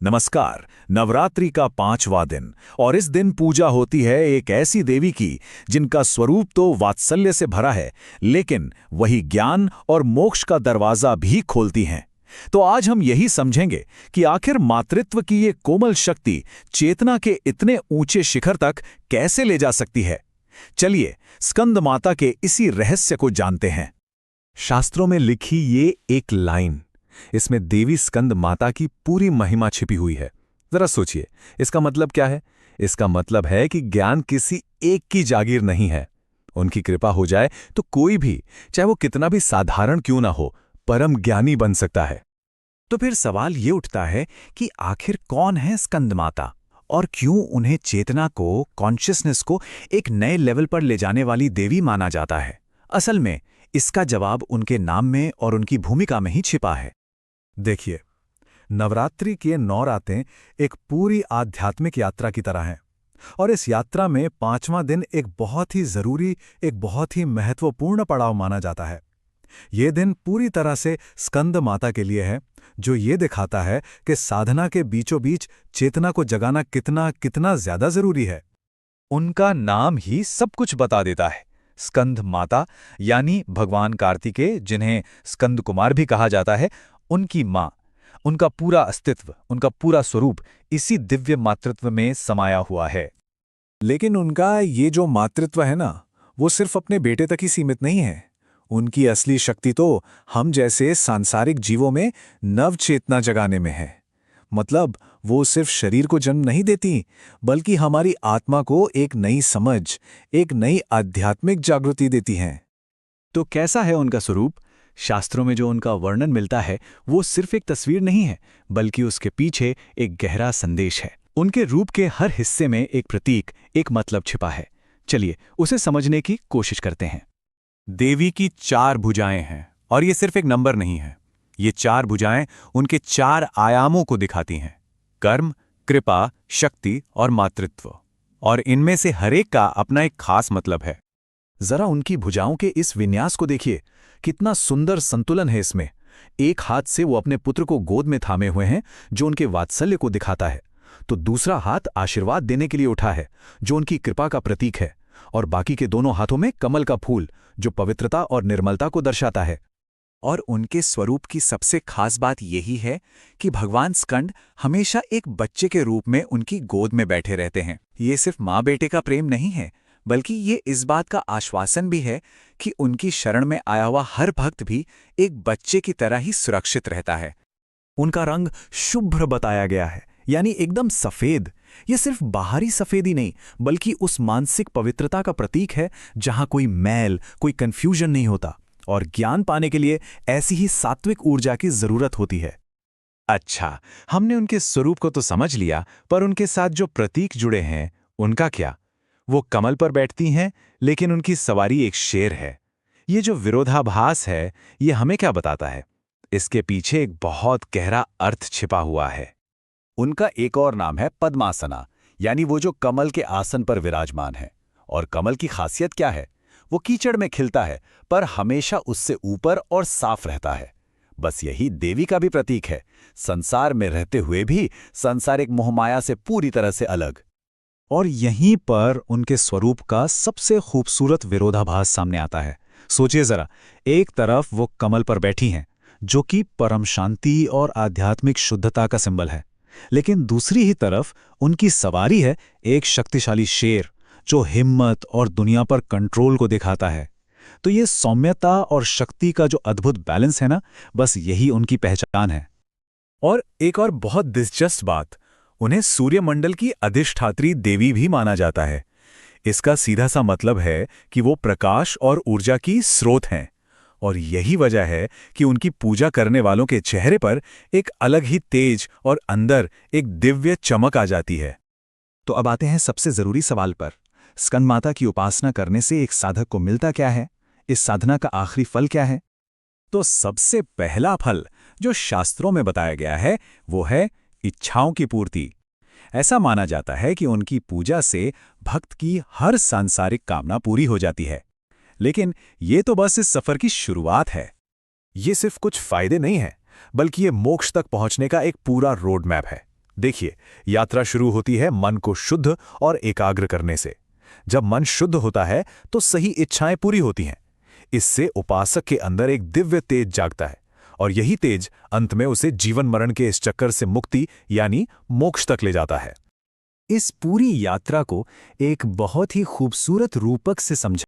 नमस्कार। नवरात्रि का 5वां दिन और इस दिन पूजा होती है एक ऐसी देवी की जिनका स्वरूप तो वात्सल्य से भरा है, लेकिन वही ज्ञान और मोक्ष का दरवाजा भी खोलती हैं। तो आज हम यही समझेंगे कि आखिर मातृत्व की ये कोमल शक्ति चेतना के इतने ऊंचे शिखर तक कैसे ले जा सकती है। चलिए स्कंद माता के इसी रहस्य को जानते हैं। शास्त्रों में लिखी ये एक लाइन, इसमें देवी स्कंद माता की पूरी महिमा छिपी हुई है। जरा सोचिए, इसका मतलब क्या है? इसका मतलब है कि ज्ञान किसी एक की जागीर नहीं है। उनकी कृपा हो जाए तो कोई भी, चाहे वो कितना भी साधारण क्यों ना हो, परम ज्ञानी बन सकता है। तो फिर सवाल ये उठता है कि आखिर कौन है स्कंद माता और क्यों उन्हें चेतना को, कॉन्शियसनेस को एक नए लेवल पर ले जाने वाली देवी माना जाता है? असल में इसका जवाब उनके नाम में और उनकी भूमिका में ही छिपा है। देखिए, नवरात्रि की 9 रातें एक पूरी आध्यात्मिक यात्रा की तरह हैं, और इस यात्रा में 5वां दिन एक बहुत ही जरूरी, एक बहुत ही महत्वपूर्ण पड़ाव माना जाता है। ये दिन पूरी तरह से स्कंद माता के लिए है, जो ये दिखाता है कि साधना के बीचों बीच चेतना को जगाना कितना कितना ज्यादा जरूरी है। उनका नाम ही सब कुछ बता देता है। स्कंद माता यानी भगवान कार्तिकेय, जिन्हें स्कंद कुमार भी कहा जाता है, उनकी माँ, उनका पूरा अस्तित्व, उनका पूरा स्वरूप इसी दिव्य मातृत्व में समाया हुआ है। लेकिन उनका ये जो मातृत्व है ना, वो सिर्फ अपने बेटे तक ही सीमित नहीं है। उनकी असली शक्ति तो हम जैसे सांसारिक जीवों में नव चेतना जगाने में है। मतलब वो सिर्फ शरीर को जन्म नहीं देती, बल्कि हमारी आत्मा को एक नई समझ, एक नई आध्यात्मिक जागृति देती हैं। तो कैसा है उनका स्वरूप? शास्त्रों में जो उनका वर्णन मिलता है वो सिर्फ एक तस्वीर नहीं है, बल्कि उसके पीछे एक गहरा संदेश है। उनके रूप के हर हिस्से में एक प्रतीक, एक मतलब छिपा है। चलिए उसे समझने की कोशिश करते हैं। देवी की 4 भुजाएं हैं, और ये सिर्फ एक नंबर नहीं है। ये 4 भुजाएं उनके 4 आयामों को दिखाती हैं: कर्म, कृपा, शक्ति और मातृत्व। और इनमें से हर एक का अपना एक खास मतलब है। जरा उनकी भुजाओं के इस विन्यास को देखिए, कितना सुंदर संतुलन है इसमें। एक हाथ से वो अपने पुत्र को गोद में थामे हुए हैं, जो उनके वात्सल्य को दिखाता है, तो दूसरा हाथ आशीर्वाद देने के लिए उठा है, जो उनकी कृपा का प्रतीक है, और बाकी के दोनों हाथों में कमल का फूल, जो पवित्रता और निर्मलता को दर्शाता है। और उनके स्वरूप की सबसे खास बात यही है कि भगवान स्कंद हमेशा एक बच्चे के रूप में उनकी गोद में बैठे रहते हैं। ये सिर्फ माँ बेटे का प्रेम नहीं है, बल्कि ये इस बात का आश्वासन भी है कि उनकी शरण में आया हुआ हर भक्त भी एक बच्चे की तरह ही सुरक्षित रहता है। उनका रंग शुभ्र बताया गया है, यानी एकदम सफेद। ये सिर्फ बाहरी सफेदी नहीं, बल्कि उस मानसिक पवित्रता का प्रतीक है जहां कोई मैल, कोई कंफ्यूजन नहीं होता। और ज्ञान पाने के लिए ऐसी ही सात्विक ऊर्जा की जरूरत होती है। अच्छा, हमने उनके स्वरूप को तो समझ लिया, पर उनके साथ जो प्रतीक जुड़े हैं उनका क्या? वो कमल पर बैठती हैं, लेकिन उनकी सवारी एक शेर है। ये जो विरोधाभास है, ये हमें क्या बताता है? इसके पीछे एक बहुत गहरा अर्थ छिपा हुआ है। उनका एक और नाम है पद्मासना, यानी वो जो कमल के आसन पर विराजमान है। और कमल की खासियत क्या है? वो कीचड़ में खिलता है, पर हमेशा उससे ऊपर और साफ रहता है। बस यही देवी का भी प्रतीक है, संसार में रहते हुए भी सांसारिक मोहमाया से पूरी तरह से अलग। और यहीं पर उनके स्वरूप का सबसे खूबसूरत विरोधाभास सामने आता है। सोचिए जरा, एक तरफ वो कमल पर बैठी हैं, जो कि परम शांति और आध्यात्मिक शुद्धता का सिंबल है, लेकिन दूसरी ही तरफ उनकी सवारी है एक शक्तिशाली शेर, जो हिम्मत और दुनिया पर कंट्रोल को दिखाता है। तो ये सौम्यता और शक्ति का जो अद्भुत बैलेंस है ना, बस यही उनकी पहचान है। और एक और बहुत दिलचस्प बात, उन्हें सूर्यमंडल की अधिष्ठात्री देवी भी माना जाता है। इसका सीधा सा मतलब है कि वो प्रकाश और ऊर्जा की स्रोत हैं, और यही वजह है कि उनकी पूजा करने वालों के चेहरे पर एक अलग ही तेज और अंदर एक दिव्य चमक आ जाती है। तो अब आते हैं सबसे जरूरी सवाल पर। स्कंद माता की उपासना करने से एक साधक को मिलता क्या है? इस साधना का आखिरी फल क्या है? तो सबसे पहला फल जो शास्त्रों में बताया गया है, वो है इच्छाओं की पूर्ति। ऐसा माना जाता है कि उनकी पूजा से भक्त की हर सांसारिक कामना पूरी हो जाती है। लेकिन ये तो बस इस सफर की शुरुआत है। ये सिर्फ कुछ फायदे नहीं है, बल्कि ये मोक्ष तक पहुंचने का एक पूरा रोड मैप है। देखिए, यात्रा शुरू होती है मन को शुद्ध और एकाग्र करने से। जब मन शुद्ध होता है तो सही इच्छाएं पूरी होती हैं। इससे उपासक के अंदर एक दिव्य तेज जागता है और यही तेज अंत में उसे जीवन मरण के इस चक्कर से मुक्ति यानी मोक्ष तक ले जाता है। इस पूरी यात्रा को एक बहुत ही खूबसूरत रूपक से समझा